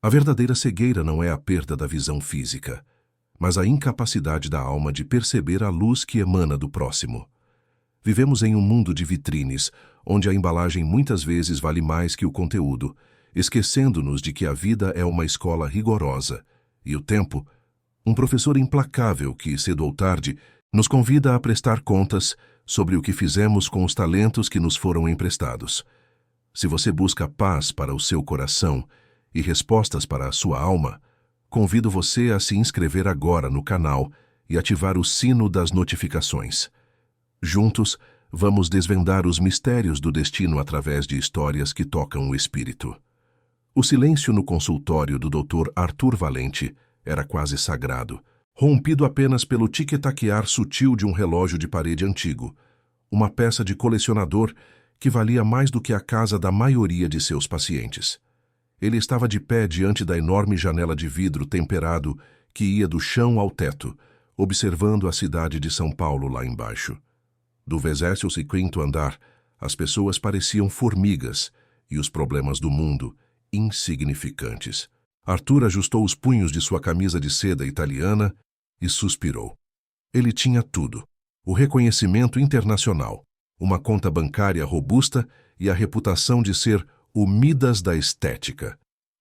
A verdadeira cegueira não é a perda da visão física, mas a incapacidade da alma de perceber a luz que emana do próximo. Vivemos em um mundo de vitrines, onde a embalagem muitas vezes vale mais que o conteúdo, esquecendo-nos de que a vida é uma escola rigorosa, e o tempo, um professor implacável que, cedo ou tarde, nos convida a prestar contas sobre o que fizemos com os talentos que nos foram emprestados. Se você busca paz para o seu coração e respostas para a sua alma, convido você a se inscrever agora no canal e ativar o sino das notificações. Juntos, vamos desvendar os mistérios do destino através de histórias que tocam o espírito. O silêncio no consultório do Dr. Arthur Valente era quase sagrado, rompido apenas pelo tic-taquear sutil de um relógio de parede antigo, uma peça de colecionador que valia mais do que a casa da maioria de seus pacientes. Ele estava de pé diante da enorme janela de vidro temperado que ia do chão ao teto, observando a cidade de São Paulo lá embaixo. Do 25º andar, as pessoas pareciam formigas e os problemas do mundo insignificantes. Arthur ajustou os punhos de sua camisa de seda italiana e suspirou. Ele tinha tudo: o reconhecimento internacional, uma conta bancária robusta e a reputação de ser o Midas da estética.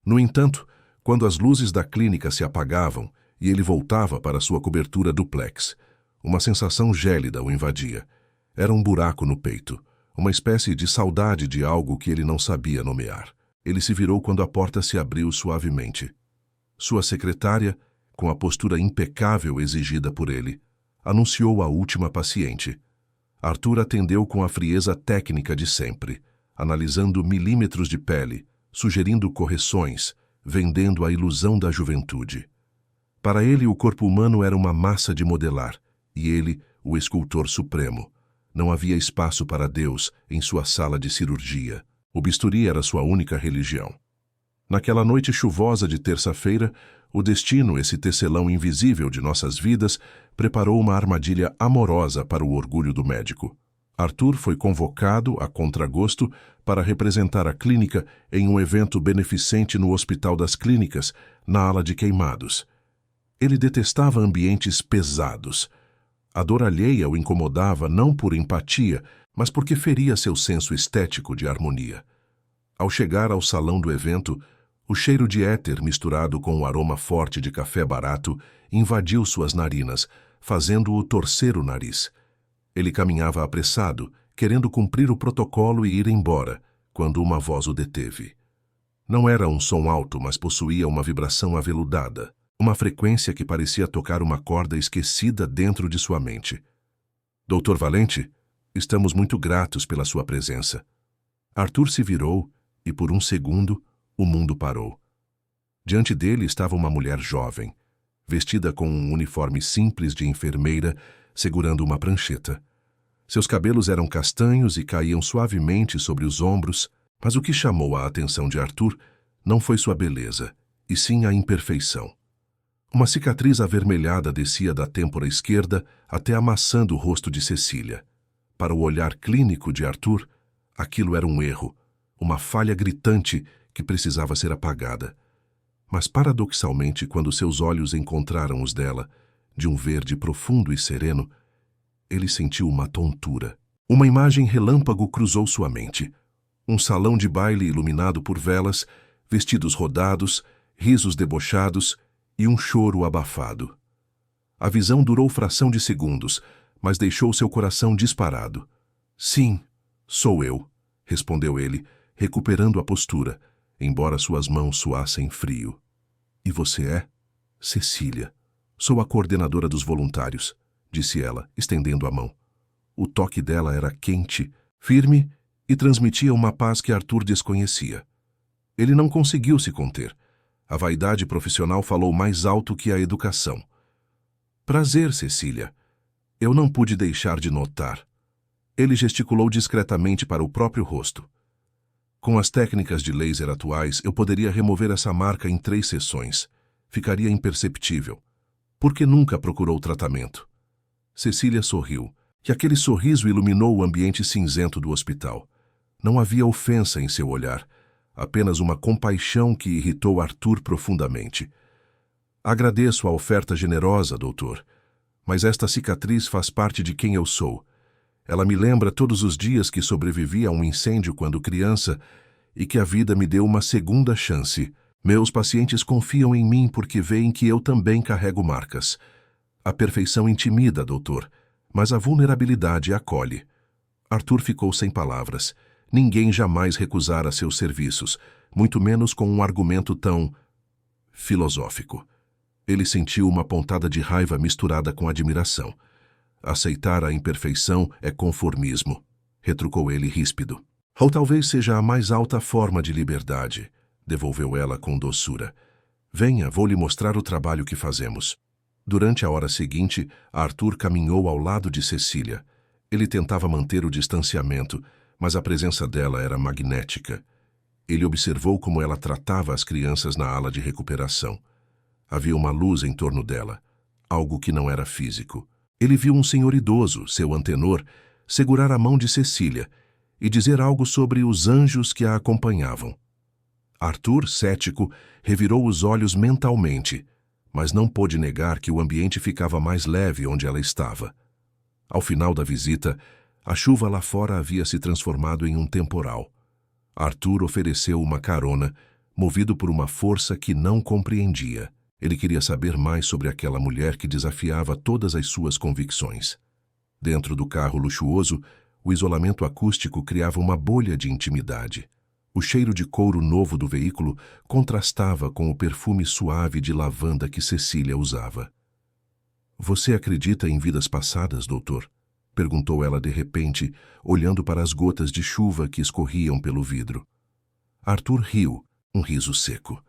No entanto, quando as luzes da clínica se apagavam e ele voltava para sua cobertura duplex, uma sensação gélida o invadia. Era um buraco no peito, uma espécie de saudade de algo que ele não sabia nomear. Ele se virou quando a porta se abriu suavemente. Sua secretária, com a postura impecável exigida por ele, anunciou a última paciente. Arthur atendeu com a frieza técnica de sempre, analisando milímetros de pele, sugerindo correções, vendendo a ilusão da juventude. Para ele, o corpo humano era uma massa de modelar, e ele, o escultor supremo. Não havia espaço para Deus em sua sala de cirurgia. O bisturi era sua única religião. Naquela noite chuvosa de terça-feira, o destino, esse tecelão invisível de nossas vidas, preparou uma armadilha amorosa para o orgulho do médico. Arthur foi convocado, a contragosto, para representar a clínica em um evento beneficente no Hospital das Clínicas, na ala de queimados. Ele detestava ambientes pesados. A dor alheia o incomodava não por empatia, mas porque feria seu senso estético de harmonia. Ao chegar ao salão do evento, o cheiro de éter misturado com o aroma forte de café barato invadiu suas narinas, fazendo-o torcer o nariz. Ele caminhava apressado, querendo cumprir o protocolo e ir embora, quando uma voz o deteve. Não era um som alto, mas possuía uma vibração aveludada, uma frequência que parecia tocar uma corda esquecida dentro de sua mente. Dr. Valente, estamos muito gratos pela sua presença. Arthur se virou e, por um segundo, o mundo parou. Diante dele estava uma mulher jovem, vestida com um uniforme simples de enfermeira, segurando uma prancheta. Seus cabelos eram castanhos e caíam suavemente sobre os ombros, mas o que chamou a atenção de Arthur não foi sua beleza, e sim a imperfeição. Uma cicatriz avermelhada descia da têmpora esquerda até a maçã do rosto de Cecília. Para o olhar clínico de Arthur, aquilo era um erro, uma falha gritante que precisava ser apagada. Mas, paradoxalmente, quando seus olhos encontraram os dela, de um verde profundo e sereno, ele sentiu uma tontura. Uma imagem relâmpago cruzou sua mente. Um salão de baile iluminado por velas, vestidos rodados, risos debochados e um choro abafado. A visão durou fração de segundos, mas deixou seu coração disparado. Sim, sou eu, respondeu ele, recuperando a postura, embora suas mãos suassem frio. E você é? Cecília. Sou a coordenadora dos voluntários, disse ela, estendendo a mão. O toque dela era quente, firme e transmitia uma paz que Arthur desconhecia. Ele não conseguiu se conter. A vaidade profissional falou mais alto que a educação. Prazer, Cecília. Eu não pude deixar de notar. Ele gesticulou discretamente para o próprio rosto. Com as técnicas de laser atuais, eu poderia remover essa marca em 3 sessões. Ficaria imperceptível. Por que nunca procurou tratamento? Cecília sorriu, e aquele sorriso iluminou o ambiente cinzento do hospital. Não havia ofensa em seu olhar, apenas uma compaixão que irritou Arthur profundamente. Agradeço a oferta generosa, doutor, mas esta cicatriz faz parte de quem eu sou. Ela me lembra todos os dias que sobrevivi a um incêndio quando criança e que a vida me deu uma segunda chance. Meus pacientes confiam em mim porque veem que eu também carrego marcas. A perfeição intimida, doutor, mas a vulnerabilidade acolhe. Arthur ficou sem palavras. Ninguém jamais recusara seus serviços, muito menos com um argumento tão filosófico. Ele sentiu uma pontada de raiva misturada com admiração. Aceitar a imperfeição é conformismo, retrucou ele ríspido. Ou talvez seja a mais alta forma de liberdade, devolveu ela com doçura. Venha, vou lhe mostrar o trabalho que fazemos. Durante a hora seguinte, Arthur caminhou ao lado de Cecília. Ele tentava manter o distanciamento, mas a presença dela era magnética. Ele observou como ela tratava as crianças na ala de recuperação. Havia uma luz em torno dela, algo que não era físico. Ele viu um senhor idoso, seu antenor, segurar a mão de Cecília e dizer algo sobre os anjos que a acompanhavam. Arthur, cético, revirou os olhos mentalmente, mas não pôde negar que o ambiente ficava mais leve onde ela estava. Ao final da visita, a chuva lá fora havia se transformado em um temporal. Arthur ofereceu uma carona, movido por uma força que não compreendia. Ele queria saber mais sobre aquela mulher que desafiava todas as suas convicções. Dentro do carro luxuoso, o isolamento acústico criava uma bolha de intimidade. O cheiro de couro novo do veículo contrastava com o perfume suave de lavanda que Cecília usava. Você acredita em vidas passadas, doutor? Perguntou ela de repente, olhando para as gotas de chuva que escorriam pelo vidro. Arthur riu, um riso seco.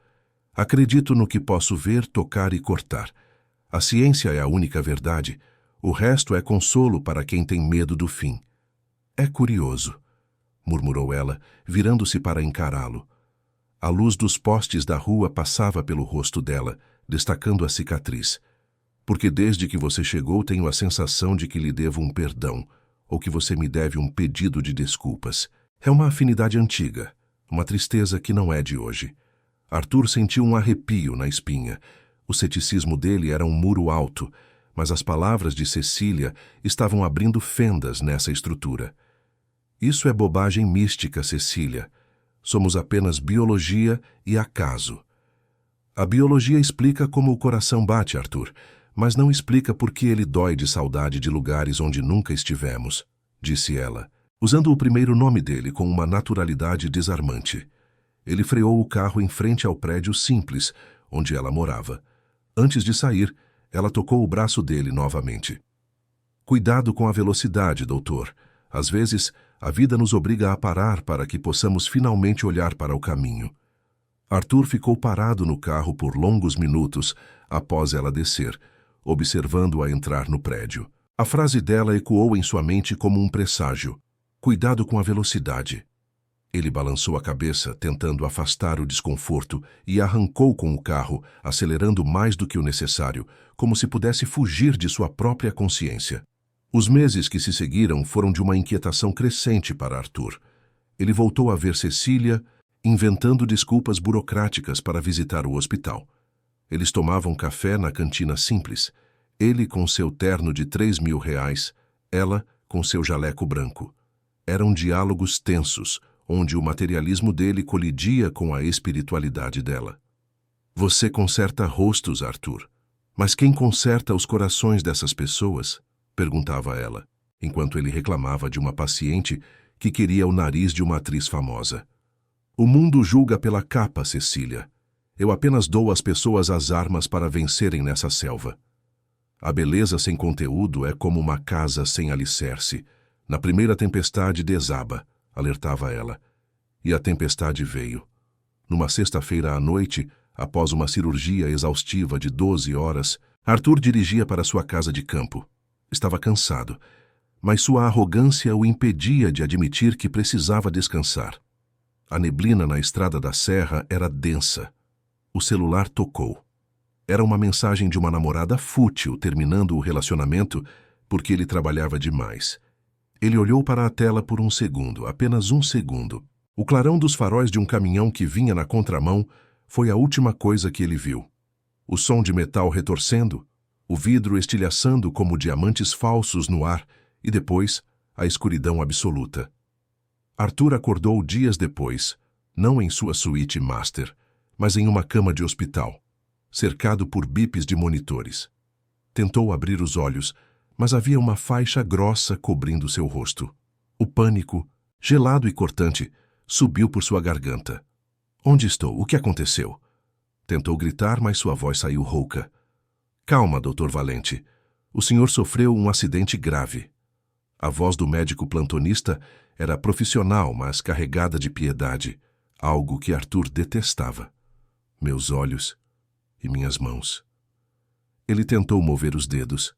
Acredito no que posso ver, tocar e cortar. A ciência é a única verdade. O resto é consolo para quem tem medo do fim. É curioso, murmurou ela, virando-se para encará-lo. A luz dos postes da rua passava pelo rosto dela, destacando a cicatriz. Porque desde que você chegou tenho a sensação de que lhe devo um perdão, ou que você me deve um pedido de desculpas. É uma afinidade antiga, uma tristeza que não é de hoje. Arthur sentiu um arrepio na espinha. O ceticismo dele era um muro alto, mas as palavras de Cecília estavam abrindo fendas nessa estrutura. Isso é bobagem mística, Cecília. Somos apenas biologia e acaso. A biologia explica como o coração bate, Arthur, mas não explica por que ele dói de saudade de lugares onde nunca estivemos, disse ela, usando o primeiro nome dele com uma naturalidade desarmante. Ele freou o carro em frente ao prédio simples, onde ela morava. Antes de sair, ela tocou o braço dele novamente. Cuidado com a velocidade, doutor. Às vezes, a vida nos obriga a parar para que possamos finalmente olhar para o caminho. Arthur ficou parado no carro por longos minutos após ela descer, observando-a entrar no prédio. A frase dela ecoou em sua mente como um presságio. Cuidado com a velocidade. Ele balançou a cabeça, tentando afastar o desconforto, e arrancou com o carro, acelerando mais do que o necessário, como se pudesse fugir de sua própria consciência. Os meses que se seguiram foram de uma inquietação crescente para Arthur. Ele voltou a ver Cecília, inventando desculpas burocráticas para visitar o hospital. Eles tomavam café na cantina simples, ele com seu terno de R$3.000, ela com seu jaleco branco. Eram diálogos tensos, onde o materialismo dele colidia com a espiritualidade dela. Você conserta rostos, Arthur. Mas quem conserta os corações dessas pessoas? Perguntava ela, enquanto ele reclamava de uma paciente que queria o nariz de uma atriz famosa. O mundo julga pela capa, Cecília. Eu apenas dou às pessoas as armas para vencerem nessa selva. A beleza sem conteúdo é como uma casa sem alicerce. Na primeira tempestade desaba, alertava ela. E a tempestade veio. Numa sexta-feira à noite, após uma cirurgia exaustiva de 12 horas, Arthur dirigia para sua casa de campo. Estava cansado, mas sua arrogância o impedia de admitir que precisava descansar. A neblina na estrada da serra era densa. O celular tocou. Era uma mensagem de uma namorada fútil terminando o relacionamento porque ele trabalhava demais. Ele olhou para a tela por um segundo, apenas um segundo. O clarão dos faróis de um caminhão que vinha na contramão foi a última coisa que ele viu. O som de metal retorcendo, o vidro estilhaçando como diamantes falsos no ar e depois a escuridão absoluta. Arthur acordou dias depois, não em sua suíte master, mas em uma cama de hospital, cercado por bips de monitores. Tentou abrir os olhos, mas havia uma faixa grossa cobrindo seu rosto. O pânico, gelado e cortante, subiu por sua garganta. Onde estou? O que aconteceu? Tentou gritar, mas sua voz saiu rouca. Calma, Dr. Valente. O senhor sofreu um acidente grave. A voz do médico plantonista era profissional, mas carregada de piedade, algo que Arthur detestava. Meus olhos e minhas mãos. Ele tentou mover os dedos.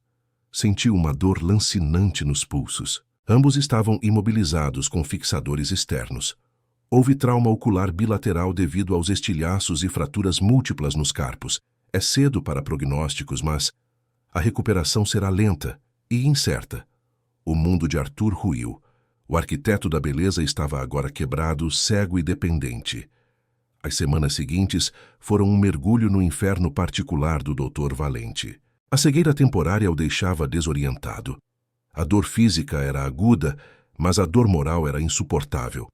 Sentiu uma dor lancinante nos pulsos. Ambos estavam imobilizados com fixadores externos. Houve trauma ocular bilateral devido aos estilhaços e fraturas múltiplas nos carpos. É cedo para prognósticos, mas a recuperação será lenta e incerta. O mundo de Arthur ruiu. O arquiteto da beleza estava agora quebrado, cego e dependente. As semanas seguintes foram um mergulho no inferno particular do Dr. Valente. A cegueira temporária o deixava desorientado. A dor física era aguda, mas a dor moral era insuportável.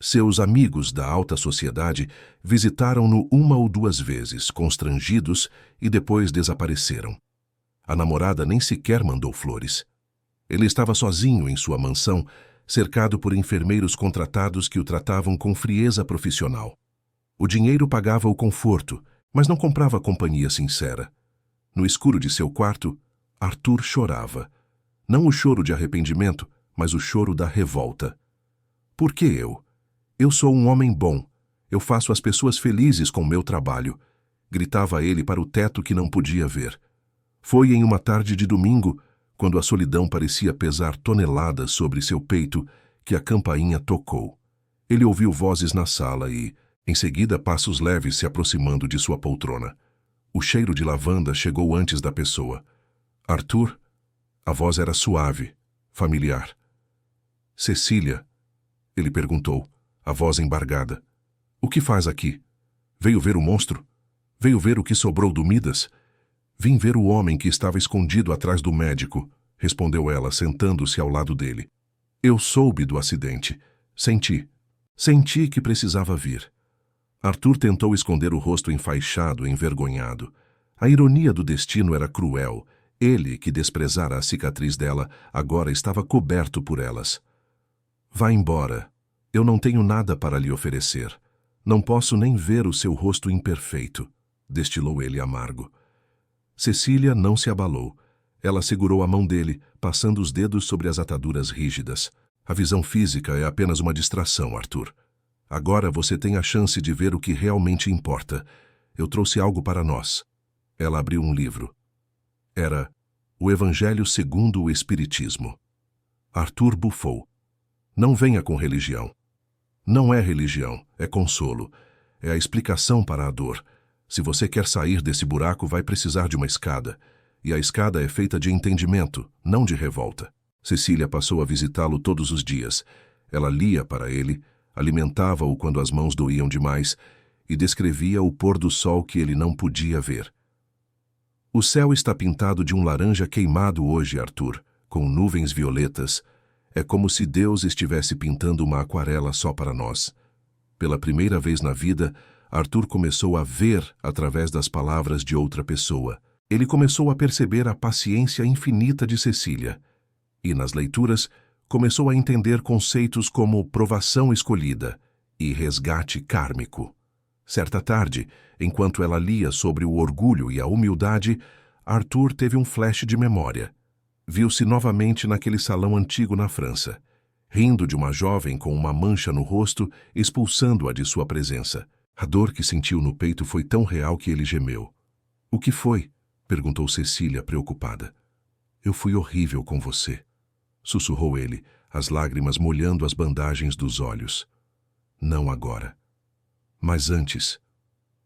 Seus amigos da alta sociedade visitaram-no uma ou duas vezes, constrangidos, e depois desapareceram. A namorada nem sequer mandou flores. Ele estava sozinho em sua mansão, cercado por enfermeiros contratados que o tratavam com frieza profissional. O dinheiro pagava o conforto, mas não comprava companhia sincera. No escuro de seu quarto, Arthur chorava. Não o choro de arrependimento, mas o choro da revolta. Por que eu? Eu sou um homem bom. Eu faço as pessoas felizes com meu trabalho. Gritava ele para o teto que não podia ver. Foi em uma tarde de domingo, quando a solidão parecia pesar toneladas sobre seu peito, que a campainha tocou. Ele ouviu vozes na sala e, em seguida, passos leves se aproximando de sua poltrona. O cheiro de lavanda chegou antes da pessoa. Arthur? A voz era suave, familiar. Cecília? Ele perguntou, a voz embargada. O que faz aqui? Veio ver o monstro? Veio ver o que sobrou do Midas? Vim ver o homem que estava escondido atrás do médico, respondeu ela, sentando-se ao lado dele. Eu soube do acidente. Senti que precisava vir. Arthur tentou esconder o rosto enfaixado, envergonhado. A ironia do destino era cruel. Ele, que desprezara a cicatriz dela, agora estava coberto por elas. Vá embora. Eu não tenho nada para lhe oferecer. Não posso nem ver o seu rosto imperfeito, destilou ele amargo. Cecília não se abalou. Ela segurou a mão dele, passando os dedos sobre as ataduras rígidas. A visão física é apenas uma distração, Arthur. Agora você tem a chance de ver o que realmente importa. Eu trouxe algo para nós. Ela abriu um livro. Era O Evangelho segundo o Espiritismo. Arthur bufou. Não venha com religião. Não é religião, é consolo. É a explicação para a dor. Se você quer sair desse buraco, vai precisar de uma escada. E a escada é feita de entendimento, não de revolta. Cecília passou a visitá-lo todos os dias. Ela lia para ele, alimentava-o quando as mãos doíam demais e descrevia o pôr do sol que ele não podia ver. O céu está pintado de um laranja queimado hoje, Arthur, com nuvens violetas. É como se Deus estivesse pintando uma aquarela só para nós. Pela primeira vez na vida, Arthur começou a ver através das palavras de outra pessoa. Ele começou a perceber a paciência infinita de Cecília. E, nas leituras, começou a entender conceitos como provação escolhida e resgate kármico. Certa tarde, enquanto ela lia sobre o orgulho e a humildade, Arthur teve um flash de memória. Viu-se novamente naquele salão antigo na França, rindo de uma jovem com uma mancha no rosto, expulsando-a de sua presença. A dor que sentiu no peito foi tão real que ele gemeu. — O que foi? Perguntou Cecília, preocupada. — Eu fui horrível com você, sussurrou ele, as lágrimas molhando as bandagens dos olhos. — Não agora. Mas antes,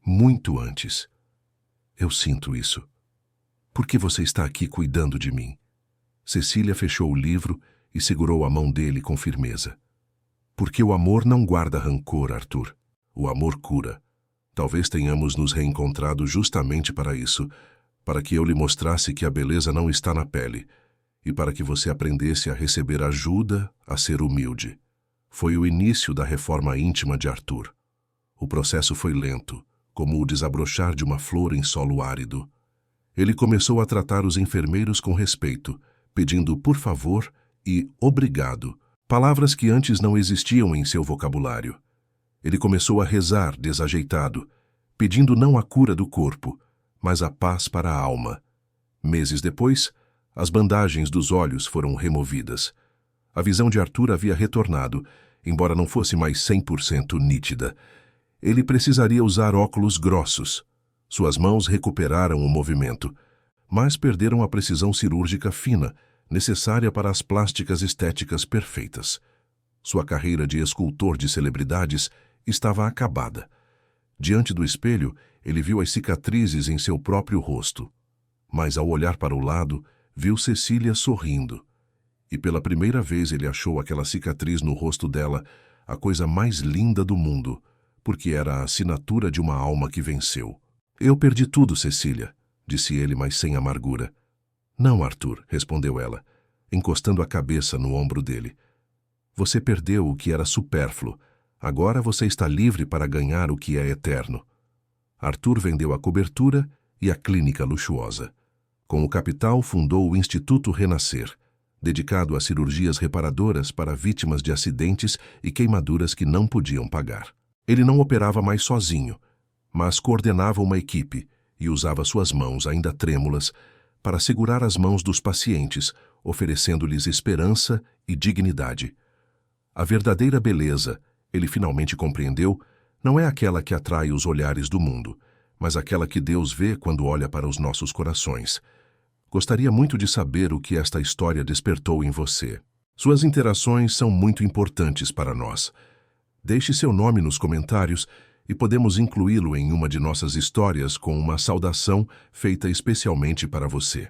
muito antes. Eu sinto isso. Por que você está aqui cuidando de mim? Cecília fechou o livro e segurou a mão dele com firmeza. Porque o amor não guarda rancor, Arthur. O amor cura. Talvez tenhamos nos reencontrado justamente para isso, para que eu lhe mostrasse que a beleza não está na pele, e para que você aprendesse a receber ajuda, a ser humilde. Foi o início da reforma íntima de Arthur. O processo foi lento, como o desabrochar de uma flor em solo árido. Ele começou a tratar os enfermeiros com respeito, pedindo por favor e obrigado, palavras que antes não existiam em seu vocabulário. Ele começou a rezar desajeitado, pedindo não a cura do corpo, mas a paz para a alma. Meses depois, as bandagens dos olhos foram removidas. A visão de Arthur havia retornado, embora não fosse mais 100% nítida. Ele precisaria usar óculos grossos. Suas mãos recuperaram o movimento, mas perderam a precisão cirúrgica fina, necessária para as plásticas estéticas perfeitas. Sua carreira de escultor de celebridades estava acabada. Diante do espelho, ele viu as cicatrizes em seu próprio rosto. Mas ao olhar para o lado, viu Cecília sorrindo. E pela primeira vez ele achou aquela cicatriz no rosto dela a coisa mais linda do mundo, porque era a assinatura de uma alma que venceu. Eu perdi tudo, Cecília, disse ele, mas sem amargura. Não, Arthur, respondeu ela, encostando a cabeça no ombro dele. Você perdeu o que era supérfluo. Agora você está livre para ganhar o que é eterno. Arthur vendeu a cobertura e a clínica luxuosa. Com o capital, fundou o Instituto Renascer, dedicado a cirurgias reparadoras para vítimas de acidentes e queimaduras que não podiam pagar. Ele não operava mais sozinho, mas coordenava uma equipe e usava suas mãos, ainda trêmulas, para segurar as mãos dos pacientes, oferecendo-lhes esperança e dignidade. A verdadeira beleza, ele finalmente compreendeu, não é aquela que atrai os olhares do mundo, mas aquela que Deus vê quando olha para os nossos corações. Gostaria muito de saber o que esta história despertou em você. Suas interações são muito importantes para nós. Deixe seu nome nos comentários e podemos incluí-lo em uma de nossas histórias com uma saudação feita especialmente para você.